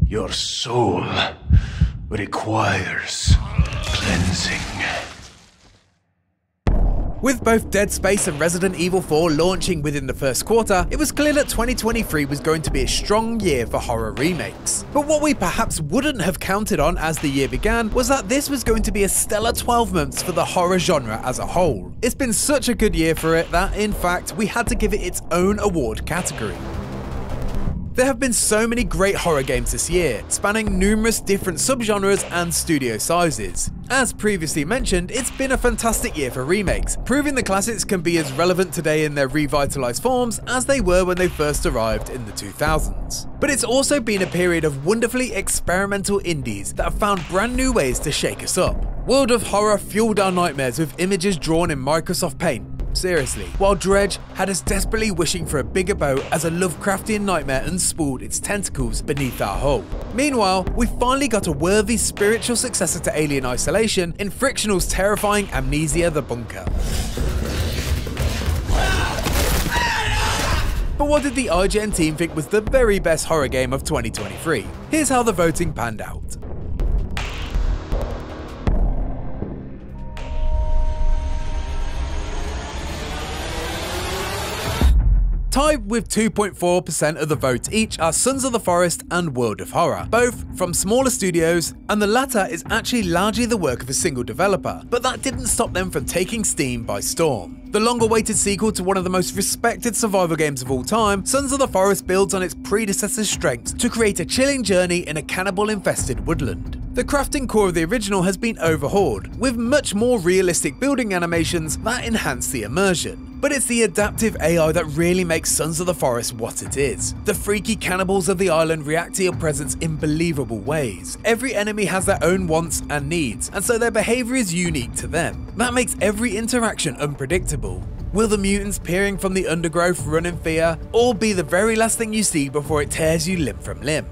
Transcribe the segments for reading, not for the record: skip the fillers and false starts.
Your soul requires cleansing. With both Dead Space and Resident Evil 4 launching within the first quarter, it was clear that 2023 was going to be a strong year for horror remakes. But what we perhaps wouldn't have counted on as the year began was that this was going to be a stellar 12 months for the horror genre as a whole. It's been such a good year for it that, in fact, we had to give it its own award category. There have been so many great horror games this year, spanning numerous different subgenres and studio sizes. As previously mentioned, it's been a fantastic year for remakes, proving the classics can be as relevant today in their revitalized forms as they were when they first arrived in the 2000s. But it's also been a period of wonderfully experimental indies that have found brand new ways to shake us up. World of Horror fueled our nightmares with images drawn in Microsoft Paint. Seriously, while Dredge had us desperately wishing for a bigger boat as a Lovecraftian nightmare unspooled its tentacles beneath our hull. Meanwhile, we finally got a worthy spiritual successor to Alien Isolation in Frictional's terrifying Amnesia: The Bunker. But what did the IGN team think was the very best horror game of 2023? Here's how the voting panned out. Tied with 2.4% of the vote each are Sons of the Forest and World of Horror, both from smaller studios, and the latter is actually largely the work of a single developer, but that didn't stop them from taking Steam by storm. The long-awaited sequel to one of the most respected survival games of all time, Sons of the Forest builds on its predecessor's strengths to create a chilling journey in a cannibal-infested woodland. The crafting core of the original has been overhauled, with much more realistic building animations that enhance the immersion. But it's the adaptive AI that really makes Sons of the Forest what it is. The freaky cannibals of the island react to your presence in believable ways. Every enemy has their own wants and needs, and so their behaviour is unique to them. That makes every interaction unpredictable. Will the mutants peering from the undergrowth run in fear, or be the very last thing you see before it tears you limb from limb?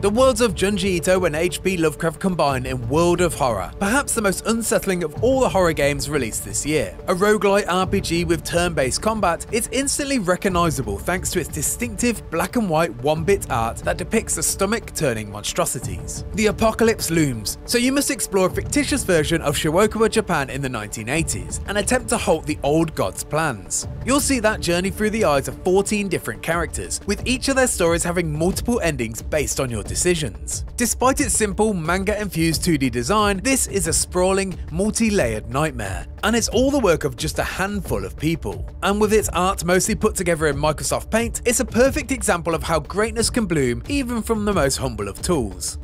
The worlds of Junji Ito and H.P. Lovecraft combine in World of Horror, perhaps the most unsettling of all the horror games released this year. A roguelite RPG with turn-based combat, it's instantly recognisable thanks to its distinctive black and white 1-bit art that depicts the stomach-turning monstrosities. The apocalypse looms, so you must explore a fictitious version of Shiwokawa Japan in the 1980s and attempt to halt the old god's plans. You'll see that journey through the eyes of 14 different characters, with each of their stories having multiple endings based on your decisions. Despite its simple manga-infused 2D design, this is a sprawling, multi-layered nightmare, and it's all the work of just a handful of people. And with its art mostly put together in Microsoft Paint, it's a perfect example of how greatness can bloom even from the most humble of tools.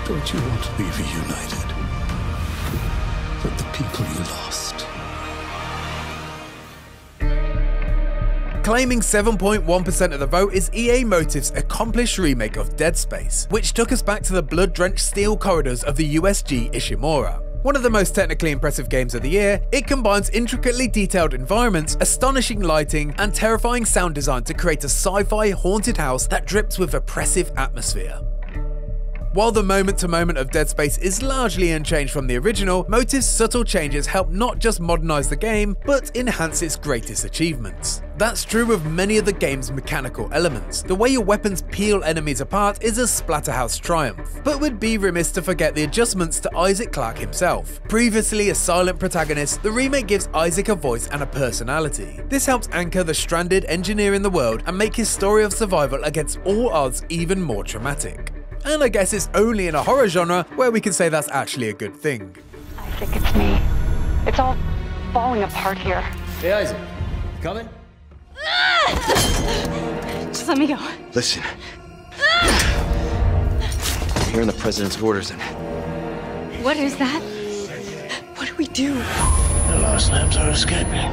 Don't you want to be reunited with the people you lost? Claiming 7.1% of the vote is EA Motive's accomplished remake of Dead Space, which took us back to the blood-drenched steel corridors of the USG Ishimura. One of the most technically impressive games of the year, it combines intricately detailed environments, astonishing lighting, and terrifying sound design to create a sci-fi haunted house that drips with oppressive atmosphere. While the moment-to-moment of Dead Space is largely unchanged from the original, Motive's subtle changes help not just modernise the game, but enhance its greatest achievements. That's true of many of the game's mechanical elements. The way your weapons peel enemies apart is a Splatterhouse triumph, but would be remiss to forget the adjustments to Isaac Clarke himself. Previously a silent protagonist, the remake gives Isaac a voice and a personality. This helps anchor the stranded engineer in the world and make his story of survival against all odds even more traumatic. And I guess it's only in a horror genre where we can say that's actually a good thing. I think it's me. It's all falling apart here. Hey, Isaac. You coming? Just let me go. Listen. I'm hearing the president's orders and... What is that? What do we do? The lost lambs are escaping.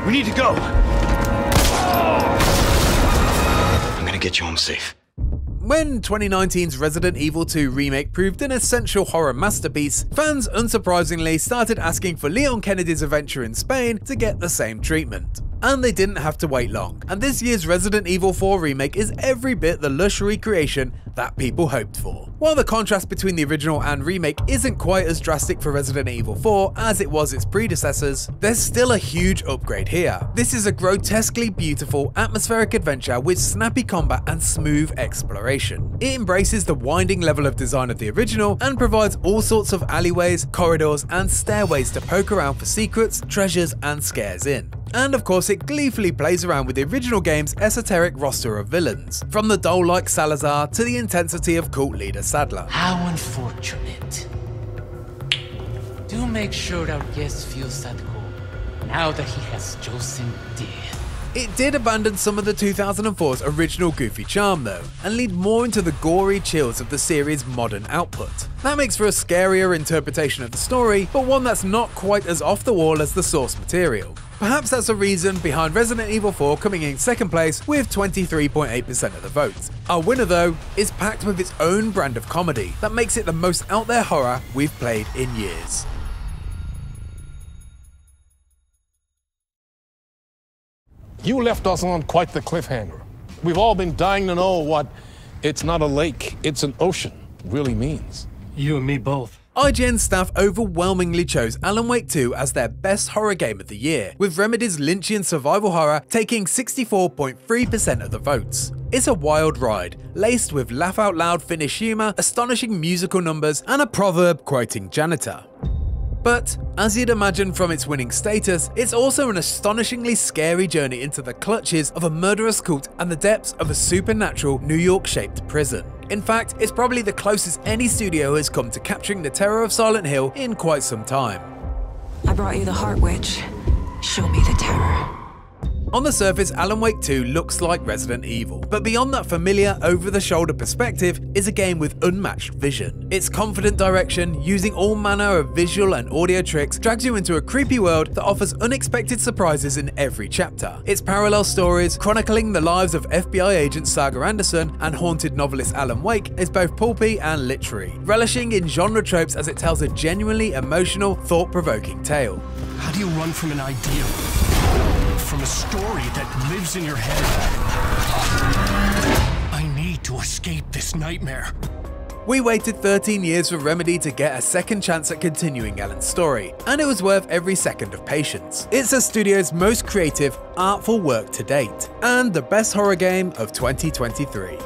We need to go! I'm gonna get you home safe. When 2019's Resident Evil 2 remake proved an essential horror masterpiece, fans unsurprisingly started asking for Leon Kennedy's adventure in Spain to get the same treatment. And they didn't have to wait long, and this year's Resident Evil 4 remake is every bit the lush recreation that people hoped for. While the contrast between the original and remake isn't quite as drastic for Resident Evil 4 as it was its predecessors, there's still a huge upgrade here. This is a grotesquely beautiful, atmospheric adventure with snappy combat and smooth exploration. It embraces the winding level of design of the original and provides all sorts of alleyways, corridors, and stairways to poke around for secrets, treasures, and scares in. And of course it gleefully plays around with the original game's esoteric roster of villains, from the doll-like Salazar to the intensity of cult leader Sadler. How unfortunate. Do make sure our guest feels at home, now that he has chosen death. It did abandon some of the 2004's original goofy charm though, and lead more into the gory chills of the series' modern output. That makes for a scarier interpretation of the story, but one that's not quite as off the wall as the source material. Perhaps that's a reason behind Resident Evil 4 coming in second place with 23.8% of the votes. Our winner though is packed with its own brand of comedy that makes it the most out there horror we've played in years. You left us on quite the cliffhanger. We've all been dying to know what "it's not a lake, it's an ocean" really means. You and me both. IGN staff overwhelmingly chose Alan Wake 2 as their best horror game of the year, with Remedy's Lynchian survival horror taking 64.3% of the votes. It's a wild ride, laced with laugh-out-loud Finnish humour, astonishing musical numbers, and a proverb-quoting janitor. But, as you'd imagine from its winning status, it's also an astonishingly scary journey into the clutches of a murderous cult and the depths of a supernatural New York-shaped prison. In fact, it's probably the closest any studio has come to capturing the terror of Silent Hill in quite some time. I brought you the Heart Witch. Show me the terror. On the surface, Alan Wake 2 looks like Resident Evil, but beyond that familiar, over-the-shoulder perspective is a game with unmatched vision. Its confident direction, using all manner of visual and audio tricks, drags you into a creepy world that offers unexpected surprises in every chapter. Its parallel stories, chronicling the lives of FBI agent Saga Anderson and haunted novelist Alan Wake, is both pulpy and literary, relishing in genre tropes as it tells a genuinely emotional, thought-provoking tale. How do you run from an idea? From a story that lives in your head? I need to escape this nightmare. We waited 13 years for Remedy to get a second chance at continuing Alan's story, and it was worth every second of patience. It's the studio's most creative, artful work to date, and the best horror game of 2023.